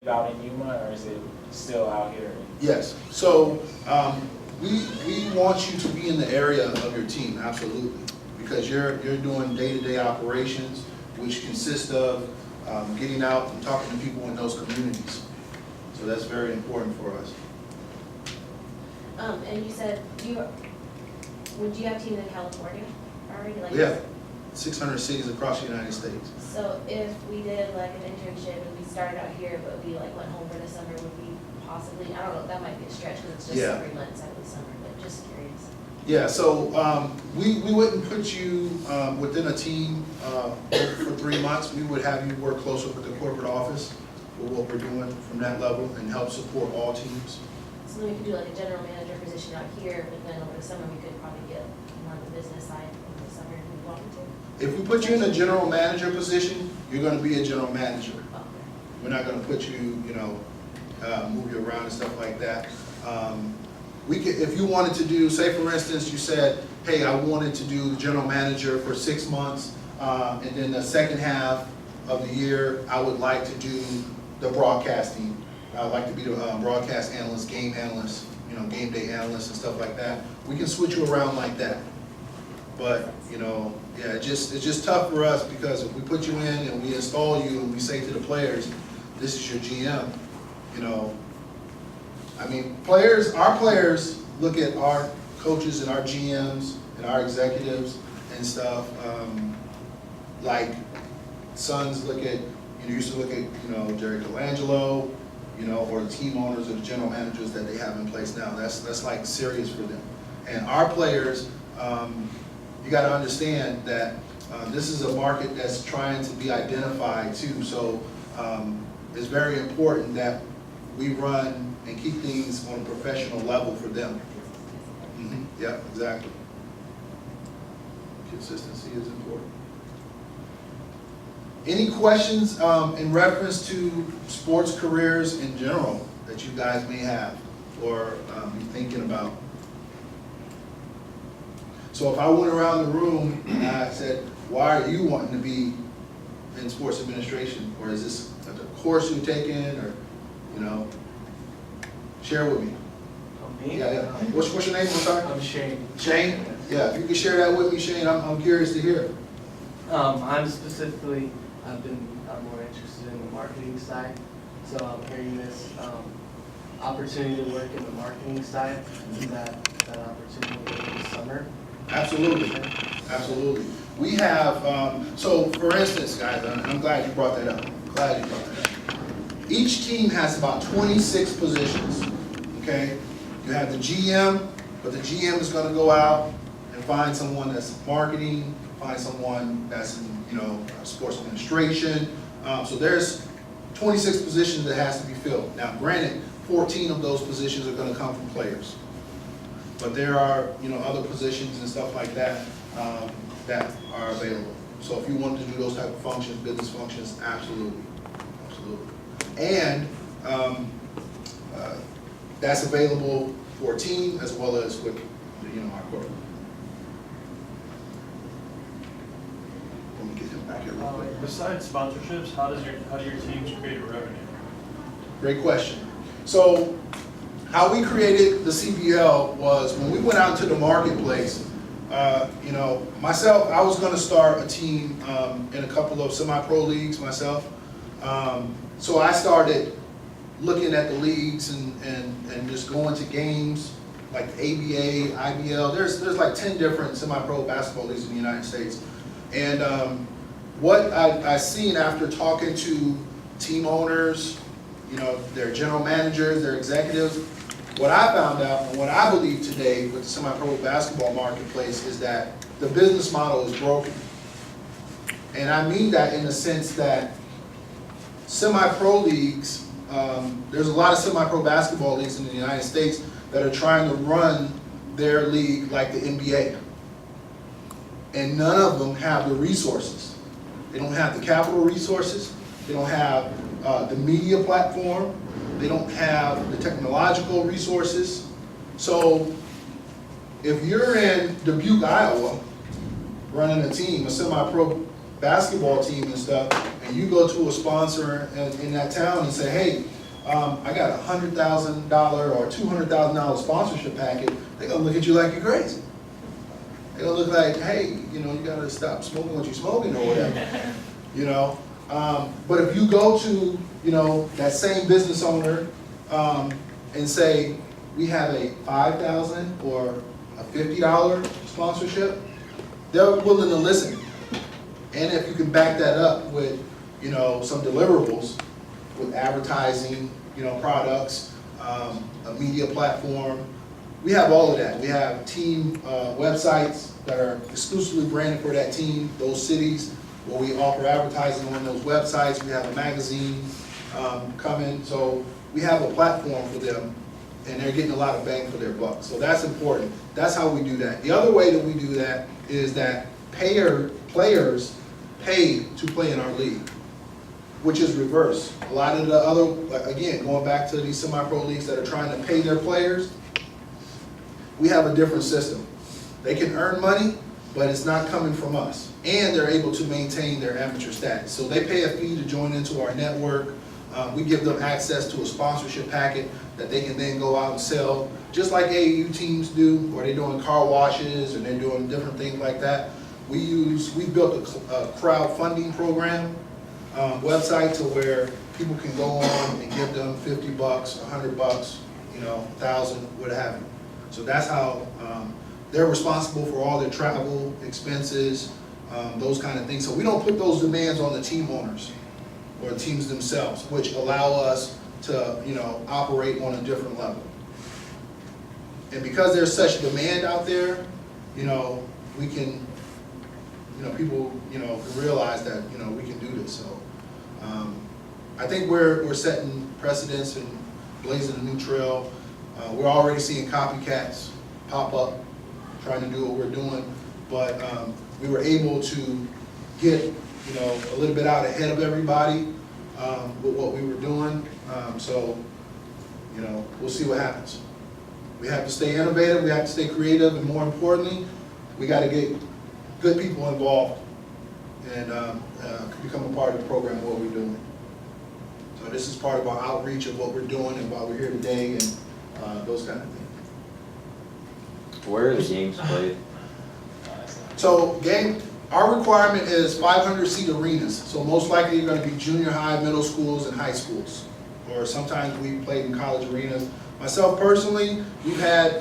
Out in Yuma, or is it still out here? Yes. So we want you to be in the area of your team, absolutely, because you're doing day-to-day operations, which consist of getting out and talking to people in those communities. So that's very important for us. And you said would you have teams in California already? Like We have 600 cities across the United States. So if we did like an internship and we started out here, but we like went home for the summer, would we possibly, I don't know, that might be a stretch because it's just Yeah. 3 months out of the summer, but just curious. Yeah, so we wouldn't put you within a team for 3 months. We would have you work closer with the corporate office with what we're doing from that level and help support all teams. So then we could do like a general manager position out here, but then over the summer we could probably get more on the business side over the summer if we wanted to. If we put you in a general manager position, you're going to be a general manager. Okay. We're not going to put you, move you around and stuff like that. We could, if you wanted to do, say for instance, you said, hey, I wanted to do the general manager for 6 months, and then the second half of the year, I would like to do the broadcasting. I'd like to be the broadcast analyst, game analyst, game day analyst and stuff like that. We can switch you around like that. But, yeah, it's just tough for us because if we put you in and we install you and we say to the players, this is your GM, I mean, our players look at our coaches and our GMs and our executives and stuff, like Suns look at, used to look at, Jerry Calangelo, or the team owners or the general managers that they have in place now. That's like serious for them. And our players, you got to understand that this is a market that's trying to be identified too. So it's very important that we run and keep things on a professional level for them. Yeah, exactly. Consistency is important. Any questions in reference to sports careers in general that you guys may have or be thinking about? So if I went around the room and I said, why are you wanting to be in sports administration? Or is this a course you're taking, or, share with me. Me? Yeah. What's your name? I'm sorry? I'm Shane. Shane? Yeah, if you could share that with me, Shane, I'm curious to hear. I'm more interested in the marketing side, so I'm hearing this opportunity to work in the marketing side. Is that opportunity this summer? Absolutely, absolutely. We have, so for instance, guys, I'm glad you brought that up. Each team has about 26 positions, okay? You have the GM, but the GM is going to go out and find someone that's marketing, find someone that's in, sports administration. So there's 26 positions that has to be filled. Now, granted, 14 of those positions are going to come from players, but there are, other positions and stuff like that that are available. So if you wanted to do those type of functions, business functions, absolutely, absolutely. And that's available for a team as well as with, our corporate. Let me get him back here real quick. Besides sponsorships, how do your teams create revenue? Great question. So how we created the CBL was when we went out into the marketplace, myself, I was going to start a team in a couple of semi-pro leagues myself. So I started looking at the leagues and just going to games like the ABA, IBL. There's like 10 different semi-pro basketball leagues in the United States. And what I seen after talking to team owners, their general managers, their executives, what I found out and what I believe today with the semi-pro basketball marketplace is that the business model is broken. And I mean that in the sense that semi-pro leagues, there's a lot of semi-pro basketball leagues in the United States that are trying to run their league like the NBA. And none of them have the resources. They don't have the capital resources. They don't have the media platform. They don't have the technological resources. So if you're in Dubuque, Iowa, running a team, a semi-pro basketball team and stuff, and you go to a sponsor in that town and say, hey, I got $100,000 or $200,000 sponsorship packet, they're gonna look at you like you're crazy. They're gonna look like, hey, you know, you gotta stop smoking what you're smoking or whatever, you know? But if you go to, you know, that same business owner and say, we have a $5,000 or a $50 sponsorship, they're willing to listen. And if you can back that up with, you know, some deliverables, with advertising, you know, products, a media platform, we have all of that. We have team websites that are exclusively branded for that team, those cities where we offer advertising on those websites. We have a magazine coming, so we have a platform for them, and they're getting a lot of bang for their buck. So that's important. That's how we do that. The other way that we do that is that players pay to play in our league, which is reverse. A lot of the other, again, going back to these semi-pro leagues that are trying to pay their players, we have a different system. They can earn money, but it's not coming from us. And they're able to maintain their amateur status. So they pay a fee to join into our network. We give them access to a sponsorship packet that they can then go out and sell, just like AAU teams do, where they're doing car washes and they're doing different things like that. We built a crowdfunding program website to where people can go on and give them $50, $100, you know, 1,000, what have you. So that's how they're responsible for all their travel expenses, those kind of things. So we don't put those demands on the team owners or teams themselves, which allow us to, you know, operate on a different level. And because there's such demand out there, you know, we can, you know, people, you know, realize that, you know, we can do this. So I think we're setting precedents and blazing a new trail. We're already seeing copycats pop up, trying to do what we're doing, but we were able to get, you know, a little bit out ahead of everybody with what we were doing. So, you know, we'll see what happens. We have to stay innovative, we have to stay creative, and more importantly, we got to get good people involved and become a part of the program of what we're doing. So this is part of our outreach of what we're doing and why we're here today and those kind of things. Where are the games played? So our requirement is 500-seat arenas. So most likely you're going to be junior high, middle schools, and high schools. Or sometimes we played in college arenas. Myself personally, we had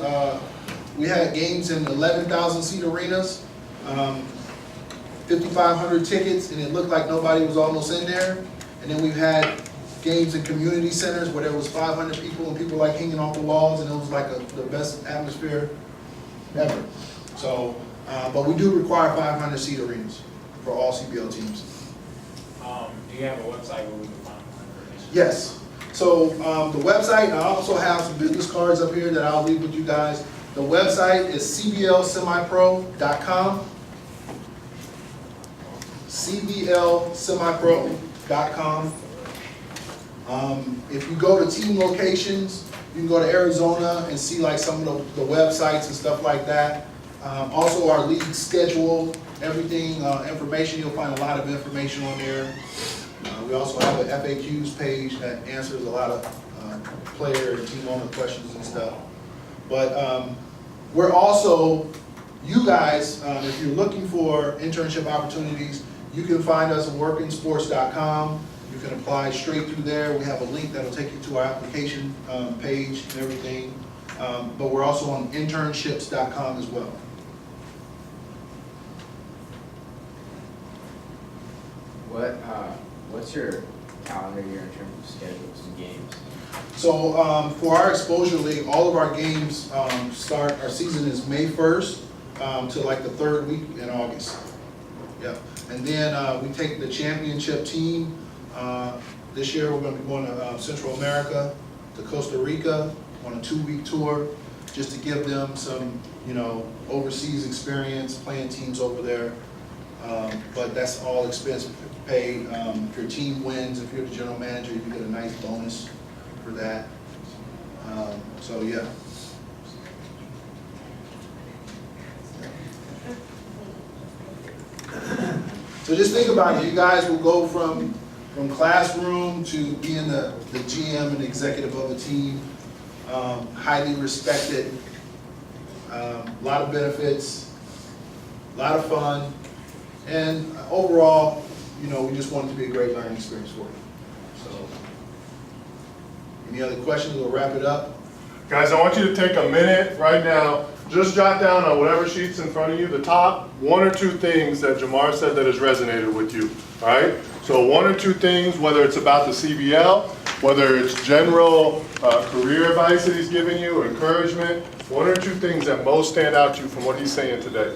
games in 11,000-seat arenas, 5,500 tickets, and it looked like nobody was almost in there. And then we've had games in community centers where there was 500 people and people like hanging off the walls, and it was like the best atmosphere ever. So, but we do require 500-seat arenas for all CBL teams. Do you have a website where we can find more information? Yes. So the website, I also have some business cards up here that I'll leave with you guys. The website is cblsemipro.com. cblsemipro.com. If you go to team locations, you can go to Arizona and see like some of the websites and stuff like that. Also our league schedule, everything, information, you'll find a lot of information on there. We also have an FAQs page that answers a lot of player and team owner questions and stuff. But we're also, you guys, if you're looking for internship opportunities, you can find us on workinsports.com. You can apply straight through there. We have a link that'll take you to our application page and everything. But we're also on internships.com as well. What's your calendar year in terms of schedules and games? So for our exposure league, all of our games start, our season is May 1st to like the 3rd week in August. Yep. And then we take the championship team. This year we're going to be going to Central America, to Costa Rica on a 2-week tour, just to give them some, you know, overseas experience playing teams over there. But that's all expense paid. If your team wins, if you're the general manager, you get a nice bonus for that. So yeah. So So just think about it, you guys will go from classroom to being the GM and executive of a team, highly respected, a lot of benefits, a lot of fun, and overall, you know, we just want it to be a great learning experience for you. So, any other questions? We'll wrap it up. Guys, I want you to take a minute right now, just jot down on whatever sheet's in front of you, the top 1 or 2 things that Jamar said that has resonated with you, all right? So 1 or 2 things, whether it's about the CBL, whether it's general career advice that he's giving you, or encouragement, 1 or 2 things that most stand out to you from what he's saying today.